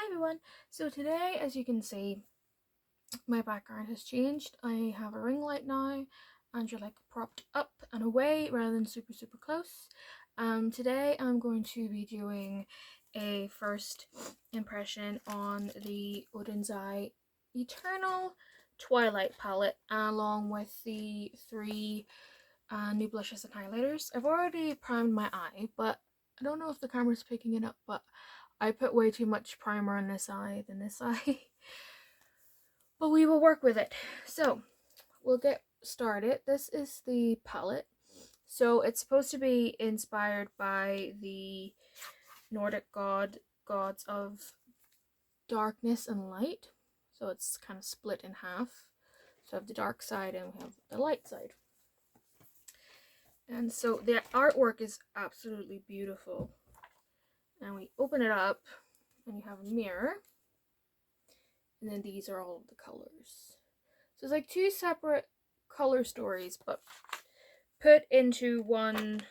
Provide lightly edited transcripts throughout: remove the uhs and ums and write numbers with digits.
Hi everyone! So today, as you can see, my background has changed. I have a ring light now and you're like propped up and away rather than super close. Today I'm going to be doing a first impression on the Odens Eternal Twilight palette along with the three new blushes and highlighters. I've already primed my eye, but I don't know if the camera's picking it up, but I put way too much primer on this eye than this eye. But we will work with it. So we'll get started. This is the palette. So it's supposed to be inspired by the Nordic gods of darkness and light. So it's kind of split in half. So we have the dark side and we have the light side. And so the artwork is absolutely beautiful. And we open it up and you have a mirror. And then these are all of the colors. So it's like two separate color stories, but put into one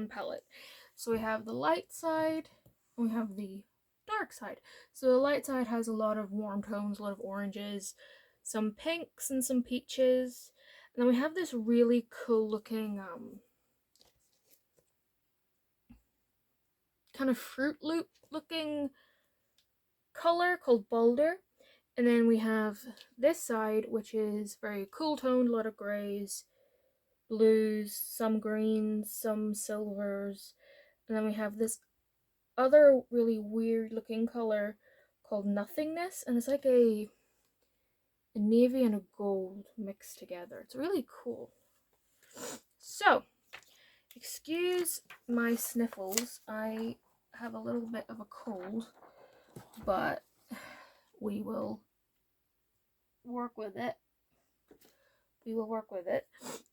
palette. So we have the light side and we have the dark side. So the light side has a lot of warm tones, a lot of oranges, some pinks and some peaches. And then we have this really cool looking kind of Fruit Loop looking color called Boulder. And then we have this side, which is very cool toned, a lot of grays, blues, some greens, some silvers. And then we have this other really weird looking color called Nothingness. And it's like a navy and a gold mixed together. It's really cool. So, excuse my sniffles. I have a little bit of a cold, but we will work with it.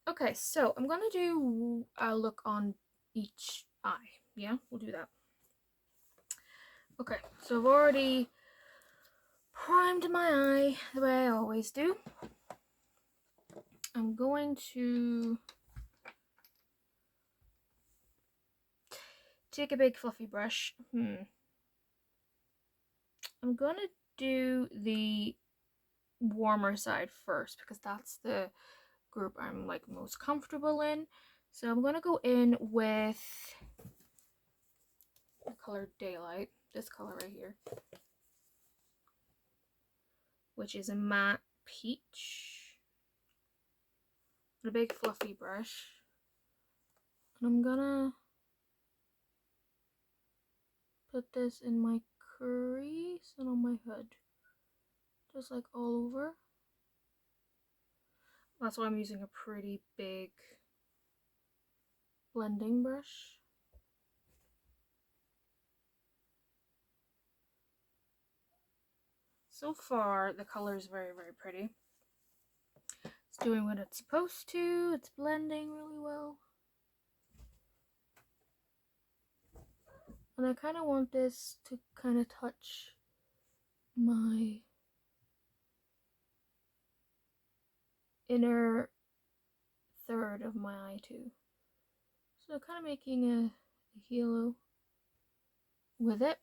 Okay, so I'm gonna do a look on each eye. Yeah, we'll do that. Okay, so I've already primed my eye the way I always do. I'm going to take a big fluffy brush. I'm gonna do the warmer side first because that's the group I'm like most comfortable in. So I'm gonna go in with the color Daylight, this color right here, which is a matte peach, and a big fluffy brush. And I'm gonna put this in my crease and on my hood, just like all over. That's why I'm using a pretty big blending brush. So far, the color is very pretty. It's doing what it's supposed to. It's blending really well. And I kind of want this to kind of touch my inner third of my eye too. So kind of making a halo with it.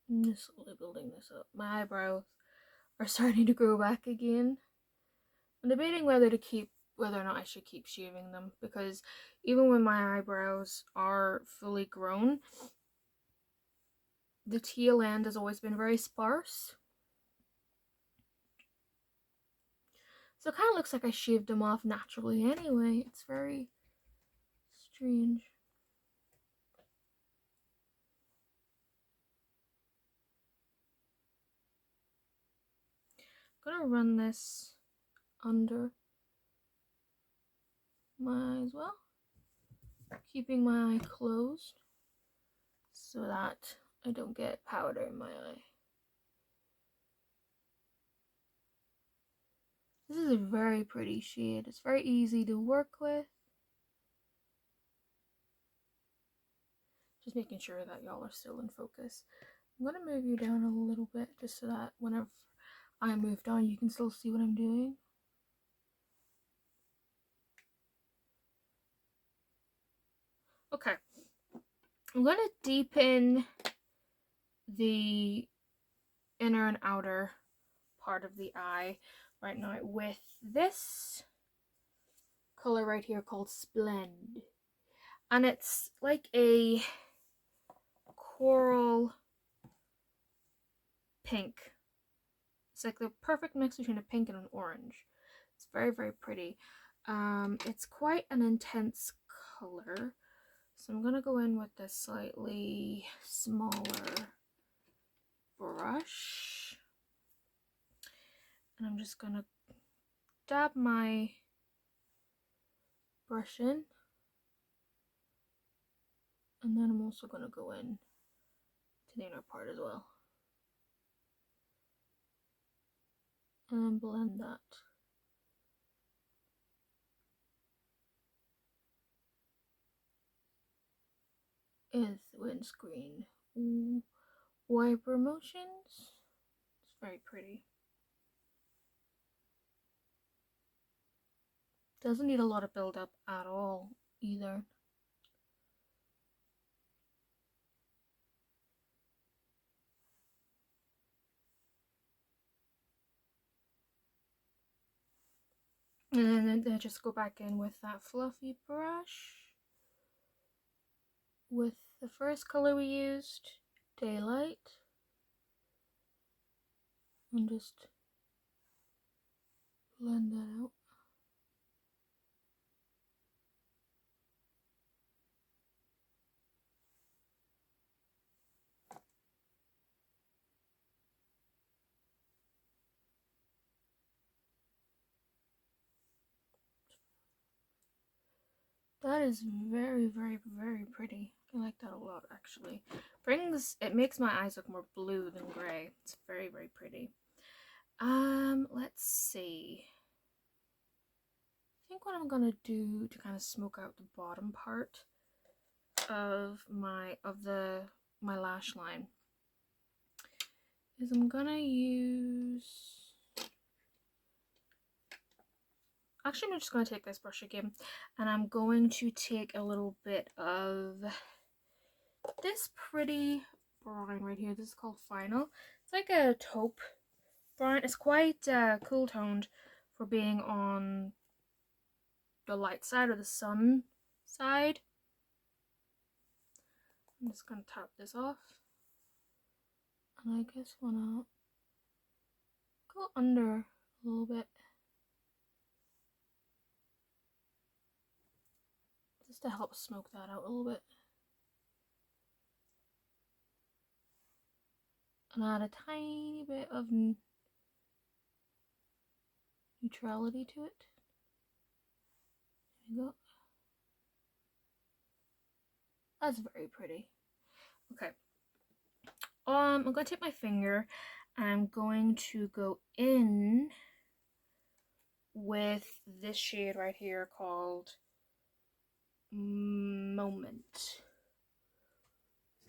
I'm just slowly building this up. My eyebrows are starting to grow back again. I'm debating whether or not I should keep shaving them, because even when my eyebrows are fully grown, the tail end has always been very sparse. So it kind of looks like I shaved them off naturally anyway. It's very strange. I'm gonna run this under my eye as well, keeping my eye closed so that I don't get powder in my eye. This is a very pretty shade. It's very easy to work with. Just making sure that y'all are still in focus. I'm gonna move you down a little bit just so that whenever I move down you can still see what I'm doing. Okay, I'm going to deepen the inner and outer part of the eye right now with this color right here called Splend. And it's like a coral pink. It's like the perfect mix between a pink and an orange. It's very, very pretty. It's quite an intense color. So I'm going to go in with this slightly smaller brush. And I'm just going to dab my brush in. And then I'm also going to go in to the inner part as well. And then blend that. Is the windscreen wiper motions. It's very pretty. Doesn't need a lot of build up at all either. And then just go back in with that fluffy brush with the first color we used, Daylight, and just blend that out. That is very, very, very pretty. I like that a lot, actually. It makes my eyes look more blue than gray. It's very, very pretty. Let's see. I think what I'm gonna do to kind of smoke out the bottom part of my lash line is I'm gonna use. Actually, I'm just gonna take this brush again, and I'm going to take a little bit of this pretty brown right here. This is called Final. It's like a taupe brown. It's quite cool toned for being on the light side or the sun side. I'm just gonna tap this off, and I guess wanna go under a little bit just to help smoke that out a little bit, and add a tiny bit of neutrality to it. There you go. That's very pretty. Okay. I'm gonna take my finger and I'm going to go in with this shade right here called Moment.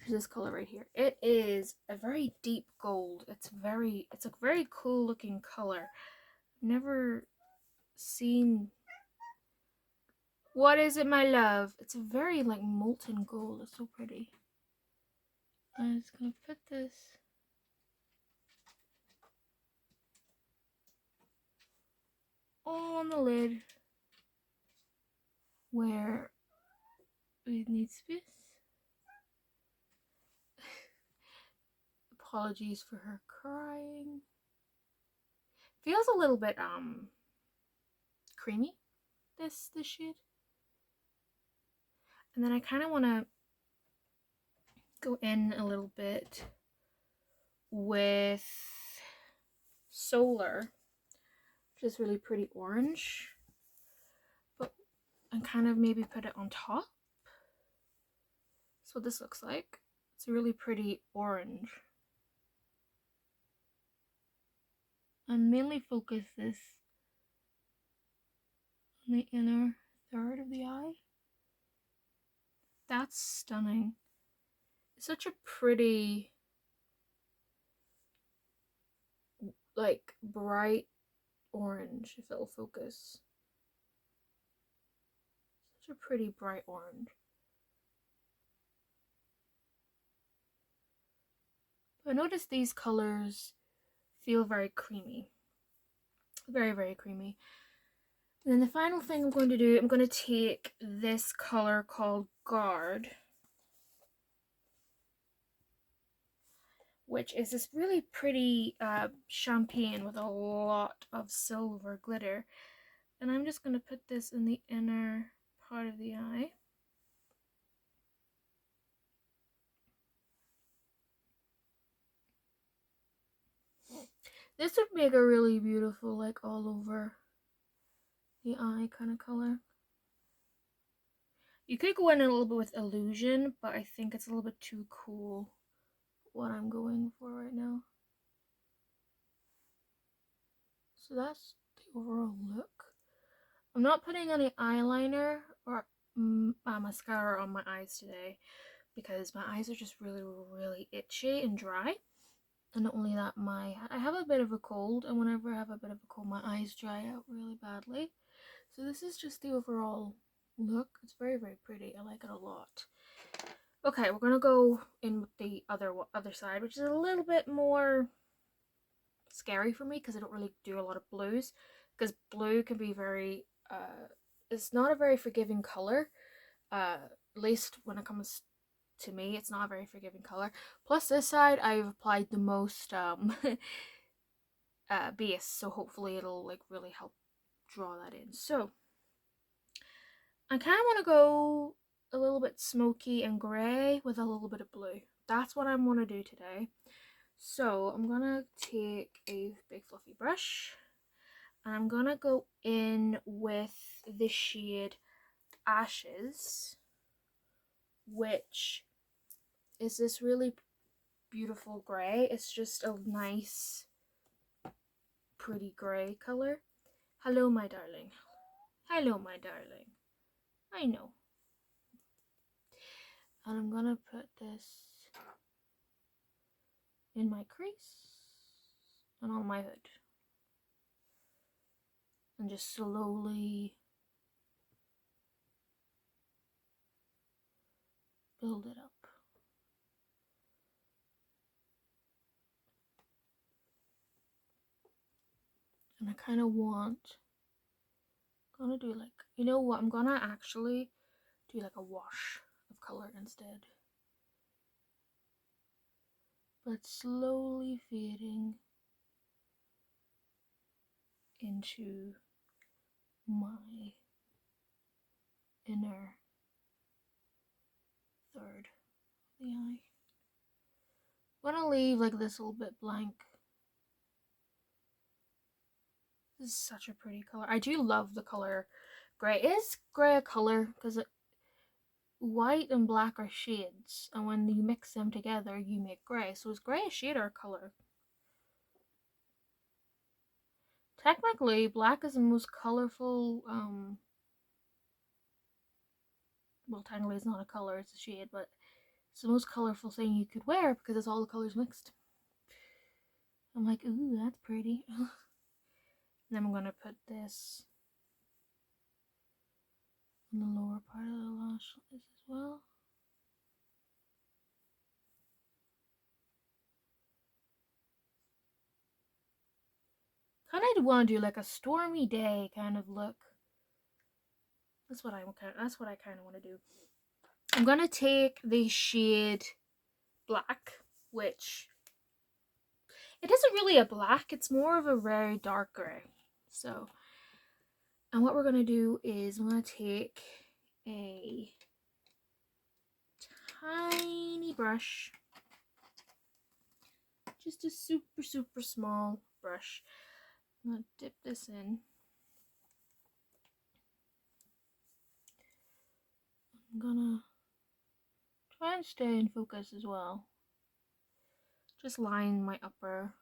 This color right here. It is a very deep gold. It's a very cool looking color. Never seen. What is it, my love? It's a very like molten gold. It's so pretty. I'm just gonna put this on the lid where it needs space. Apologies for her crying. Feels a little bit creamy, this shade. And then I kind of want to go in a little bit with Solar, which is really pretty orange, but and kind of maybe put it on top. That's what this looks like. It's a really pretty orange. And mainly focus this on the inner third of the eye. That's stunning. It's such a pretty, like, bright orange, if it'll focus. Such a pretty bright orange. I noticed these colors feel very creamy. Very, very creamy. And then the final thing I'm going to do, I'm going to take this color called Guard, which is this really pretty champagne with a lot of silver glitter. And I'm just going to put this in the inner part of the eye. This would make a really beautiful, like, all over the eye kind of color. You could go in a little bit with Illusion, but I think it's a little bit too cool what I'm going for right now. So that's the overall look. I'm not putting any eyeliner or mascara on my eyes today because my eyes are just really, really itchy and dry. And not only that, I have a bit of a cold, and whenever I have a bit of a cold, my eyes dry out really badly. So this is just the overall look. It's very, very pretty. I like it a lot. Okay, we're gonna go in with the other side, which is a little bit more scary for me because I don't really do a lot of blues. Because blue can be very, it's not a very forgiving color. At least when it comes to me, it's not a very forgiving color. Plus, this side I've applied the most base, so hopefully it'll like really help draw that in. So I kind of want to go a little bit smoky and grey with a little bit of blue. That's what I want to do today. So I'm gonna take a big fluffy brush and I'm gonna go in with the shade Ashes, which is this really beautiful grey. It's just a nice, pretty grey color. Hello, my darling. Hello, my darling. I know. And I'm gonna put this in my crease and on my hood. And just slowly build it up. And I kind of gonna do like, you know what, I'm gonna actually do like a wash of color instead. But slowly fading into my inner third of the eye. I'm gonna leave like this little bit blank. This is such a pretty color. I do love the color grey. Is grey a color? Because white and black are shades, and when you mix them together, you make grey. So is grey a shade or a color? Technically, black is the most colorful. Well, technically, it's not a color; it's a shade, but it's the most colorful thing you could wear because it's all the colors mixed. I'm like, ooh, that's pretty. Then I'm gonna put this on the lower part of the lashes as well. Kind of want to do like a stormy day kind of look. That's what I kind of want to do. I'm gonna take the shade Black, which it isn't really a black. It's more of a very dark gray. So, and what we're gonna do is I'm gonna take a tiny brush, just a super, super small brush. I'm gonna dip this in. I'm gonna try and stay in focus as well. Just line my upper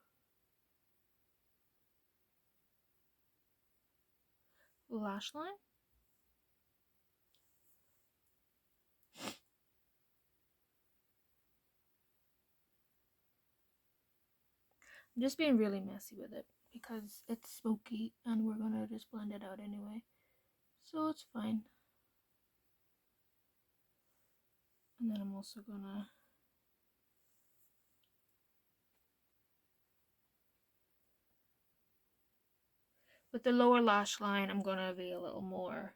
lash line. I'm just being really messy with it because it's smoky and we're gonna just blend it out anyway. So it's fine. And then I'm also gonna With the lower lash line, I'm going to be a little more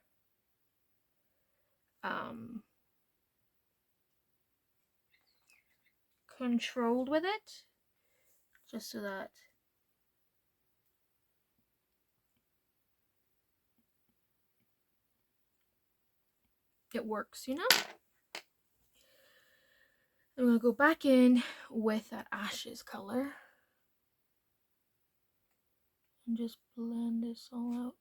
controlled with it, just so that it works, you know? I'm going to go back in with that ashes color and just blend this all out.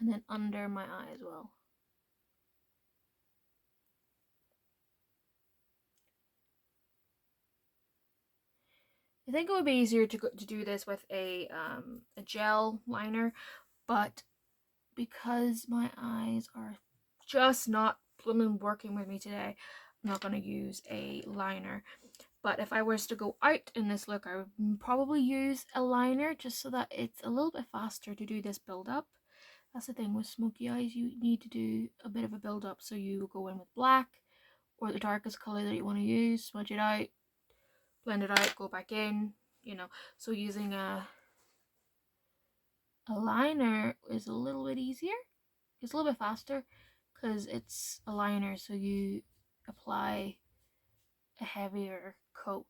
And then under my eye as well. I think it would be easier to do this with a gel liner, but because my eyes are just not working with me today, I'm not going to use a liner. But if I was to go out in this look, I would probably use a liner just so that it's a little bit faster to do this build up. That's the thing with smoky eyes, you need to do a bit of a build up, so you go in with black or the darkest color that you want to use, smudge it out, blend it out, go back in, you know. So using a liner is a little bit easier. It's a little bit faster because it's a liner, so you apply a heavier coat.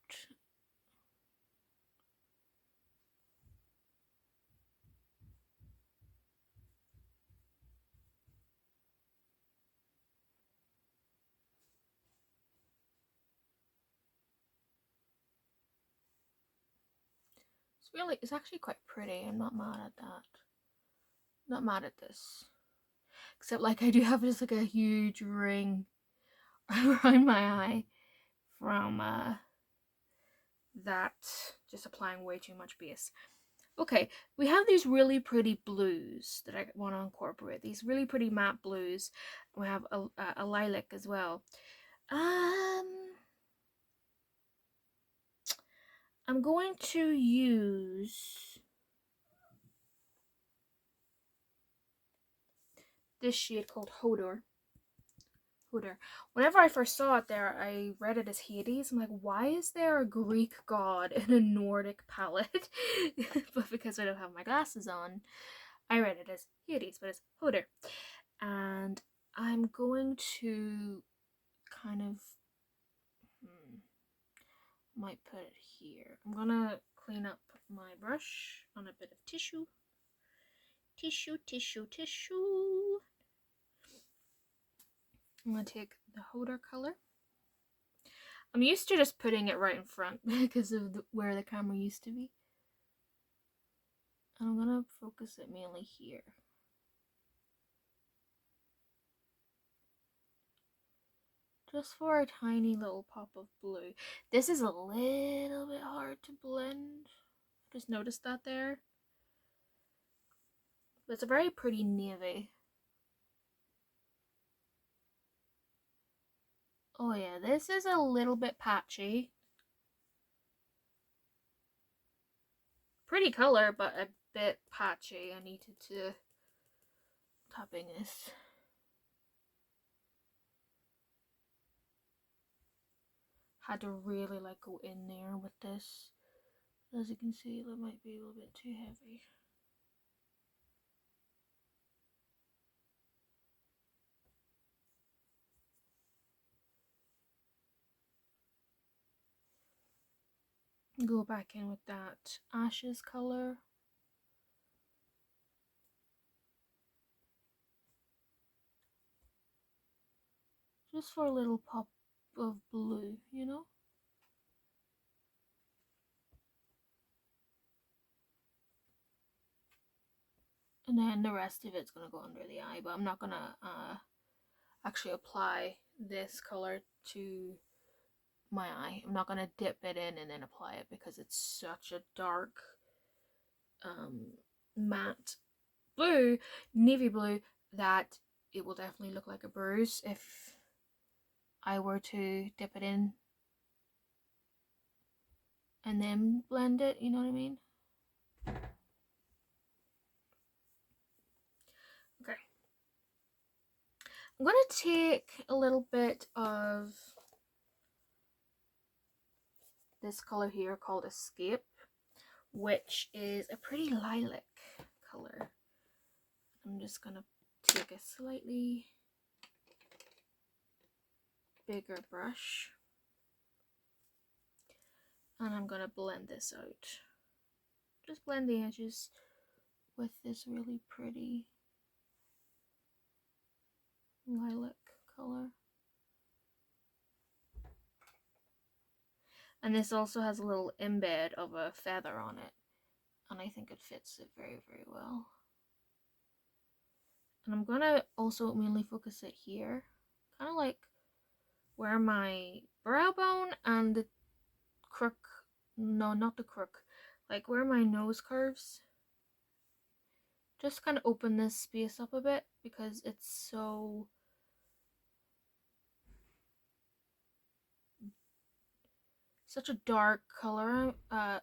It's actually quite pretty. I'm not mad at that. Not mad at this. Except like I do have just like a huge ring around my eye from that, just applying way too much base. Okay, we have these really pretty blues that I want to incorporate. These really pretty matte blues. We have a lilac as well. I'm going to use this shade called Hodor. Whenever I first saw it there, I read it as Hades. I'm like, why is there a Greek god in a Nordic palette? But because I don't have my glasses on, I read it as Hades, but it's Hodor. And I'm going to kind of might put it here. I'm gonna clean up my brush on a bit of tissue. Tissue. I'm gonna take the Hodor color. I'm used to just putting it right in front because of where the camera used to be. And I'm gonna focus it mainly here. Just for a tiny little pop of blue. This is a little bit hard to blend. Just noticed that there. But it's a very pretty navy. Oh yeah, this is a little bit patchy. Pretty color, but a bit patchy. I needed to topping this. Had to really like go in there with this. As you can see, that might be a little bit too heavy. Go back in with that ashes color. Just for a little pop of blue, you know? And then the rest of it's gonna go under the eye, but I'm not gonna actually apply this color to my eye. I'm not gonna dip it in and then apply it because it's such a dark matte blue, navy blue, that it will definitely look like a bruise if I were to dip it in and then blend it, you know what I mean? Okay. I'm going to take a little bit of this color here called Escape, which is a pretty lilac color. I'm just going to take a slightly bigger brush and I'm going to blend this out. Just blend the edges with this really pretty lilac color. And this also has a little embed of a feather on it, and I think it fits it very, very well. And I'm gonna also mainly focus it here, kind of like where my brow bone and the crook, no, not the crook, like where my nose curves. Just kind of open this space up a bit because it's such a dark color,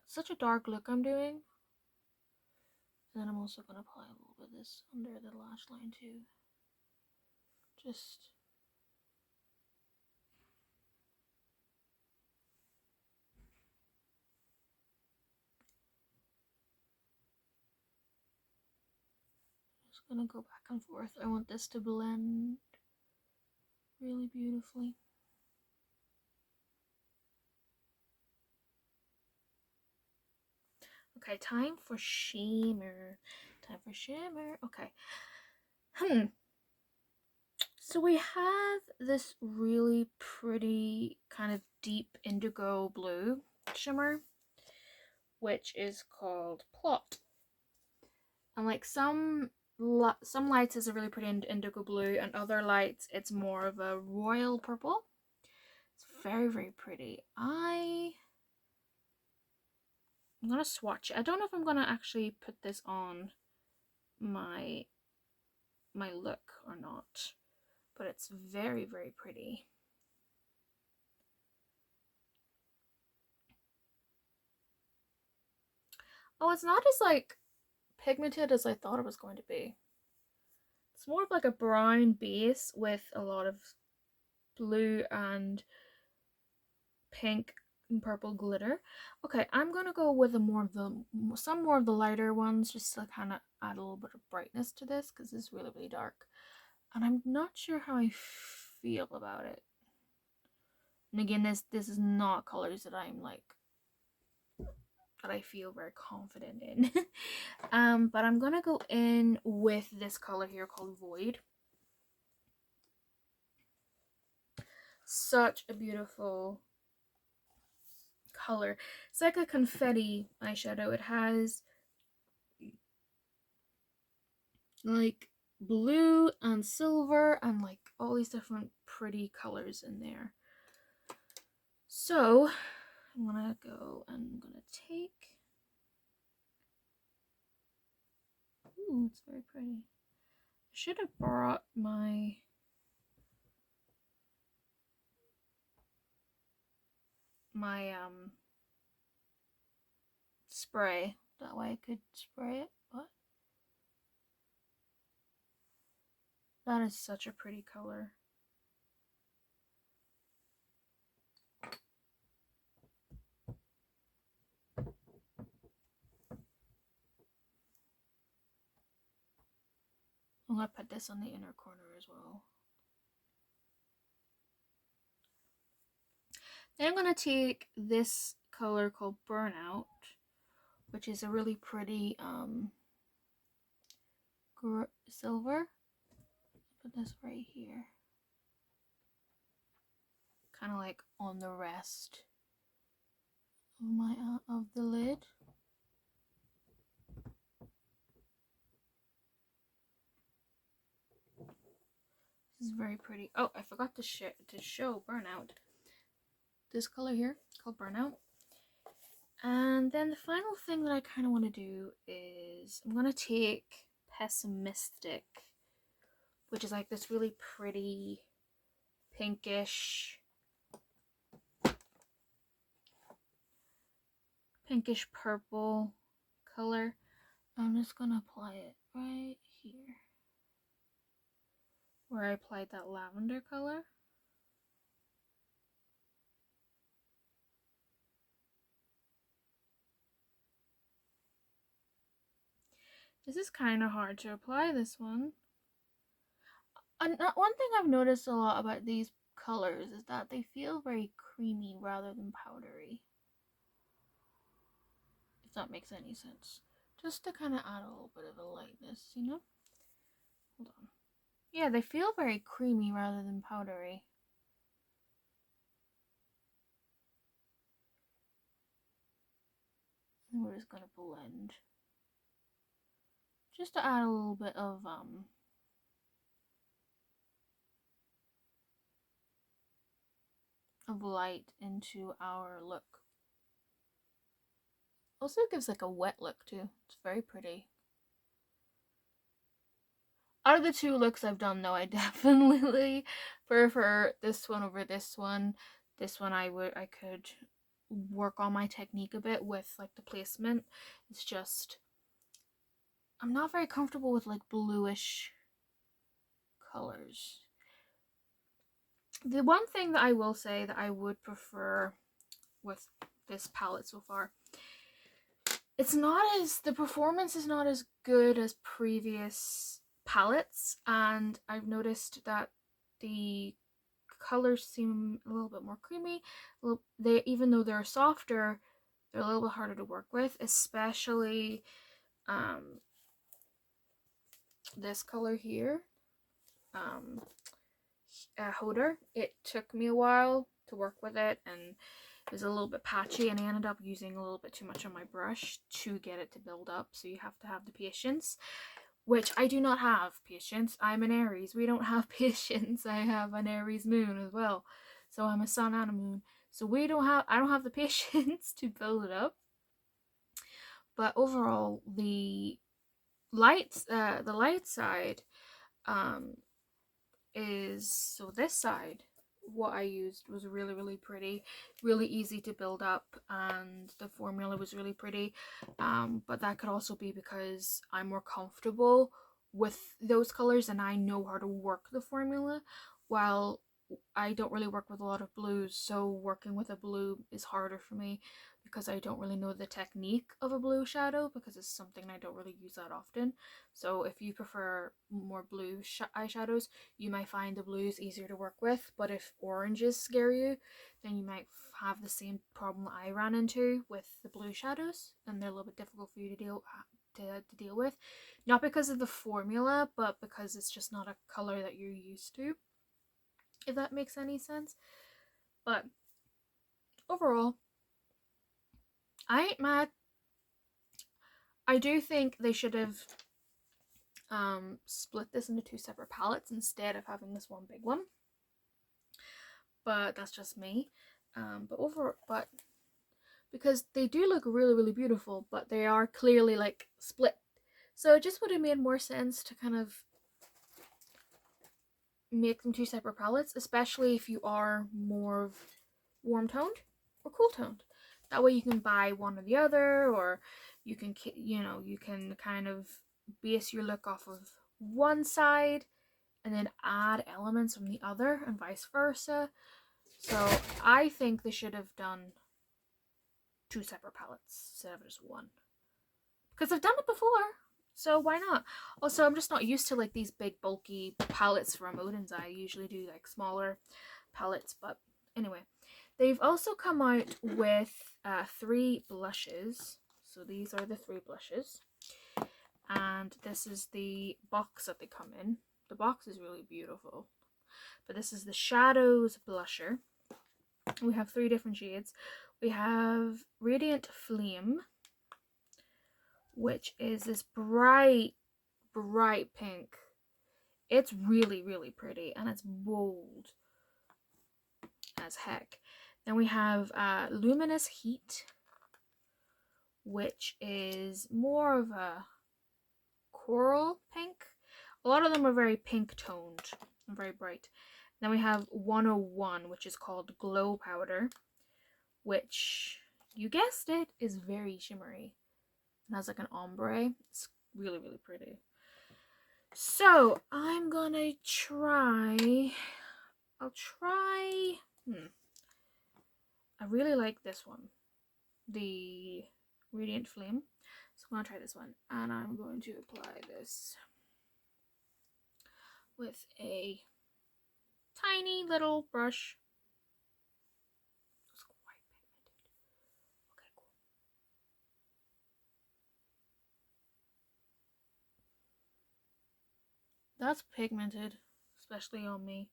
such a dark look I'm doing. And then I'm also going to apply a little bit of this under the lash line too. Just going to go back and forth. I want this to blend really beautifully. Okay, time for shimmer. Time for shimmer. Okay. So we have this really pretty kind of deep indigo blue shimmer, which is called Plot. And like some lights is a really pretty indigo blue, and other lights it's more of a royal purple. It's very, very pretty. I'm gonna swatch it. I don't know if I'm gonna actually put this on my look or not, but it's very, very pretty. Oh, it's not as like pigmented as I thought it was going to be. It's more of like a brown base with a lot of blue and pink and purple glitter. Okay, I'm gonna go with some more of the lighter ones just to kind of add a little bit of brightness to this because it's really, really dark. And I'm not sure how I feel about it. And again, this is not colors that I'm like that I feel very confident in. But I'm gonna go in with this color here called Void. Such a beautiful color. It's like a confetti eyeshadow. It has like blue and silver and like all these different pretty colors in there. So I'm gonna go and I'm gonna take, ooh, it's very pretty. I should have brought my spray, that way I could spray it, but that is such a pretty color. I'm gonna put this on the inner corner as well. Then I'm gonna take this color called Burnout, which is a really pretty silver. Put this right here, kind of like on the rest of my of the lid. This is very pretty. Oh, I forgot to show Burnout. This color here called Burnout. And then the final thing that I kind of want to do is I'm gonna take Pessimistic, which is like this really pretty pinkish purple color. I'm just gonna apply it right here. where I applied that lavender color. This is kind of hard to apply, this one. And one thing I've noticed a lot about these colors is that they feel very creamy rather than powdery. If that makes any sense. Just to kind of add a little bit of a lightness, you know? Hold on. Yeah, they feel very creamy rather than powdery. And we're just gonna blend. Just to add a little bit of light into our look. Also gives like a wet look too. It's very pretty. Out of the two looks I've done though, I definitely prefer this one over this one. This one I could work on my technique a bit with like the placement. It's just I'm not very comfortable with like bluish colors. The one thing that I will say that I would prefer with this palette so far, the performance is not as good as previous palettes, and I've noticed that the colors seem a little bit more creamy. Even though they're softer, they're a little bit harder to work with, especially this color here, Hodor. It took me a while to work with it, and it was a little bit patchy, and I ended up using a little bit too much on my brush to get it to build up, so you have to have the patience, which I do not have patience. I'm an Aries. We don't have patience. I have an Aries moon as well, so I'm a sun and a moon, so I don't have the patience to build it up. But overall, the light side is, so this side, what I used was really, really pretty, really easy to build up, and the formula was really pretty. But that could also be because I'm more comfortable with those colors and I know how to work the formula, while I don't really work with a lot of blues, so working with a blue is harder for me because I don't really know the technique of a blue shadow, because it's something I don't really use that often. So if you prefer more blue eyeshadows, you might find the blues easier to work with, but if oranges scare you, then you might have the same problem I ran into with the blue shadows, and they're a little bit difficult for you to deal with. Not because of the formula, but because it's just not a color that you're used to, if that makes any sense. But overall, I ain't mad. I do think they should have split this into two separate palettes instead of having this one big one. But that's just me. But because they do look really, really beautiful, but they are clearly like split. So it just would have made more sense to kind of make them two separate palettes, especially if you are more warm toned or cool toned. That way you can buy one or the other, or you can kind of base your look off of one side and then add elements from the other, and vice versa. So I think they should have done two separate palettes instead of just one, because I've done it before, so why not? Also, I'm just not used to like these big bulky palettes from Odens. I usually do like smaller palettes. But anyway, they've also come out with 3 blushes. So these are the 3 blushes, and this is the box that they come in. The box is really beautiful, but this is the Shadows blusher. We have 3 different shades. We have Radiant Flame, which is this bright pink. It's really, really pretty, and it's bold as heck. Then we have Luminous Heat, which is more of a coral pink. A lot of them are very pink toned and very bright. Then we have 101, which is called Glow Powder, which, you guessed it, is very shimmery. It has like an ombre. It's really, really pretty. So I'm gonna try. I really like this one, the Radiant Flame. So I'm gonna try this one, and I'm going to apply this with a tiny little brush. It's quite pigmented. Okay, cool. That's pigmented, especially on me.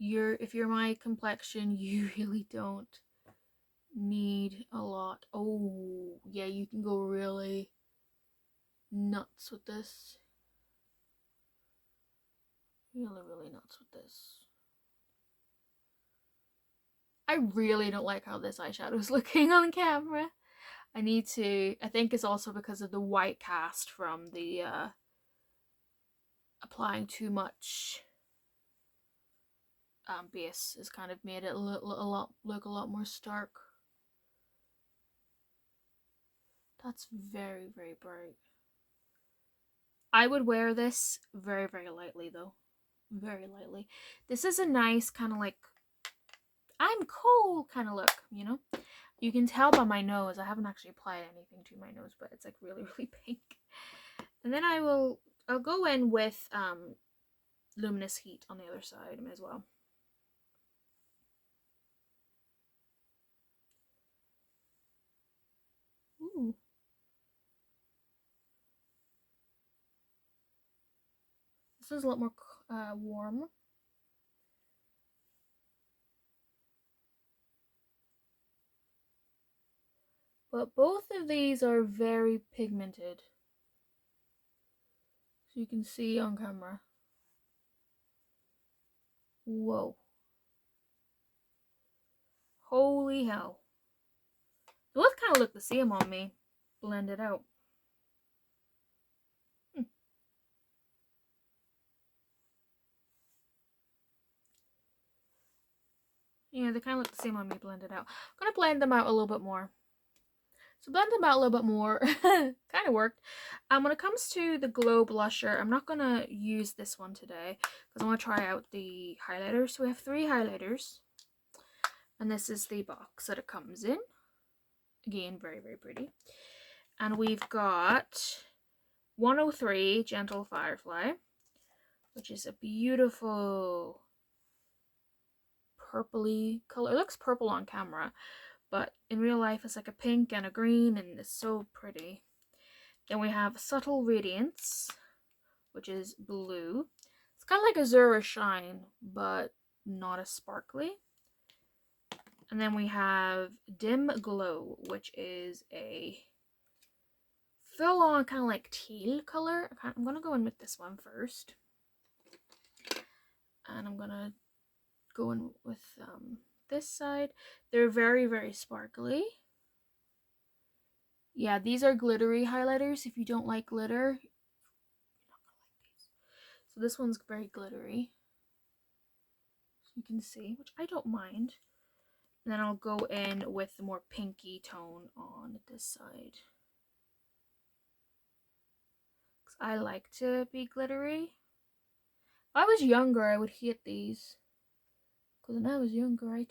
If you're my complexion, you really don't need a lot. Oh, yeah, you can go really nuts with this. Really, really nuts with this. I really don't like how this eyeshadow is looking on camera. I think it's also because of the white cast from the applying too much base has kind of made it look a lot more stark. That's very, very bright. I would wear this very, very lightly though. Very lightly. This is a nice kind of like I'm cool kind of look, you know? You can tell by my nose. I haven't actually applied anything to my nose, but it's like really, really pink. And then I'll go in with Luminous Heat on the other side as well. Ooh. This is a lot more warm. But both of these are very pigmented. So you can see on camera. Whoa. Holy hell. They both kind of look the same on me. Blended out. Yeah, they kind of look the same on me blended out. I'm going to blend them out a little bit more. So blend them out a little bit more. Kind of worked. When it comes to the glow blusher, I'm not going to use this one today because I want to try out the highlighters. So we have 3 highlighters. And this is the box that it comes in. Again, very, very pretty. And we've got 103 Gentle Firefly, which is a beautiful purpley color. It looks purple on camera, but in real life it's like a pink and a green, and it's so pretty. Then we have Subtle Radiance, which is blue. It's kind of like Azura Shine, but not as sparkly. And then we have Dim Glow, which is a full-on kind of like teal color. I'm going to go in with this one first. And I'm going to go in with this side. They're very, very sparkly. Yeah, these are glittery highlighters. If you don't like glitter, you're not going to like these. So this one's very glittery. So you can see, which I don't mind. And then I'll go in with the more pinky tone on this side. Because I like to be glittery. If I was younger, I would hate these. Because when I was younger, I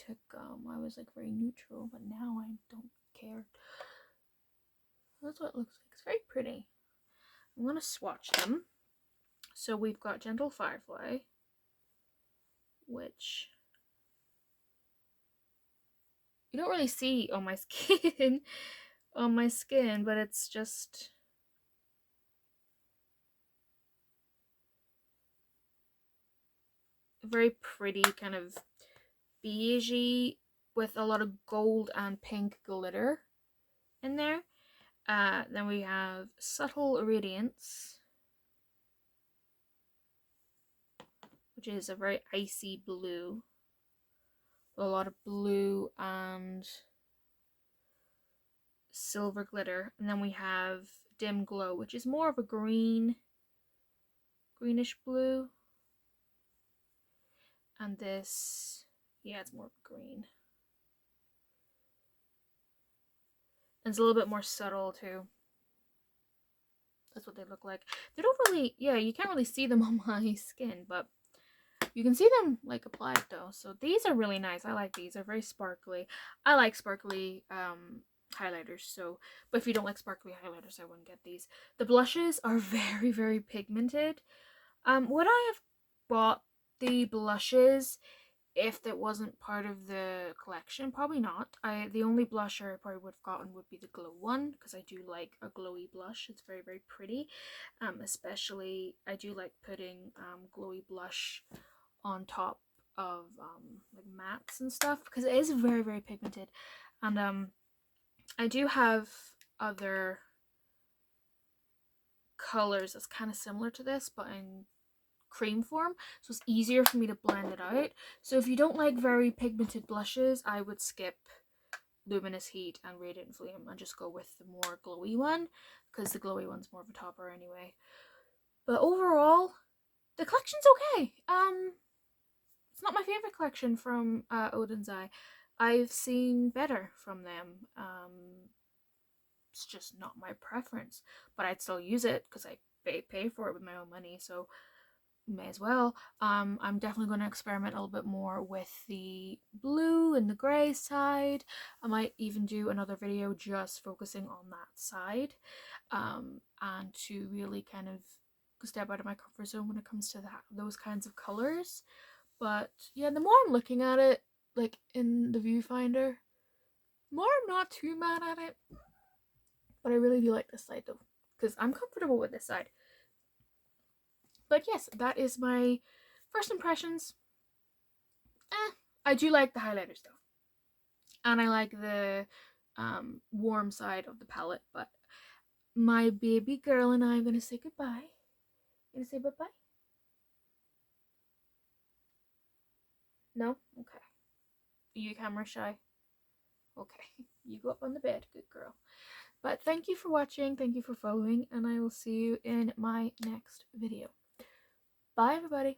was like very neutral, but now I don't care. That's what it looks like. It's very pretty. I'm going to swatch them. So we've got Gentle Firefly, which you don't really see on my skin, but it's just very pretty, kind of beigey with a lot of gold and pink glitter in there. Then we have Subtle Radiance, which is a very icy blue. A lot of blue and silver glitter. And then we have Dim Glow, which is more of a greenish blue. And this, yeah, it's more of a green. And it's a little bit more subtle too. That's what they look like. They don't really, yeah, you can't really see them on my skin, but you can see them like applied though. So these are really nice. I like these. They're very sparkly. I like sparkly highlighters. So, but if you don't like sparkly highlighters, I wouldn't get these. The blushes are very, very pigmented. Would I have bought the blushes if that wasn't part of the collection? Probably not. The only blusher I probably would have gotten would be the glow one, because I do like a glowy blush. It's very, very pretty. Especially I do like putting glowy blush on top of like mattes and stuff, because it is very, very pigmented. And I do have other colors that's kind of similar to this, but in cream form, so it's easier for me to blend it out. So if you don't like very pigmented blushes, I would skip Luminous Heat and Radiant Flame and just go with the more glowy one, because the glowy one's more of a topper anyway. But overall, the collection's okay. It's not my favorite collection from Odens Eye. I've seen better from them. It's just not my preference, but I'd still use it because I pay for it with my own money, so may as well. I'm definitely going to experiment a little bit more with the blue and the grey side. I might even do another video just focusing on that side, and to really kind of step out of my comfort zone when it comes to those kinds of colors. But yeah, the more I'm looking at it, like in the viewfinder, the more I'm not too mad at it. But I really do like this side though, because I'm comfortable with this side. But yes, that is my first impressions. I do like the highlighters though, and I like the warm side of the palette. But my baby girl and I are gonna say goodbye. Gonna say bye bye? No? Okay. Are you camera shy? Okay. You go up on the bed, good girl. But thank you for watching, thank you for following, and I will see you in my next video. Bye everybody.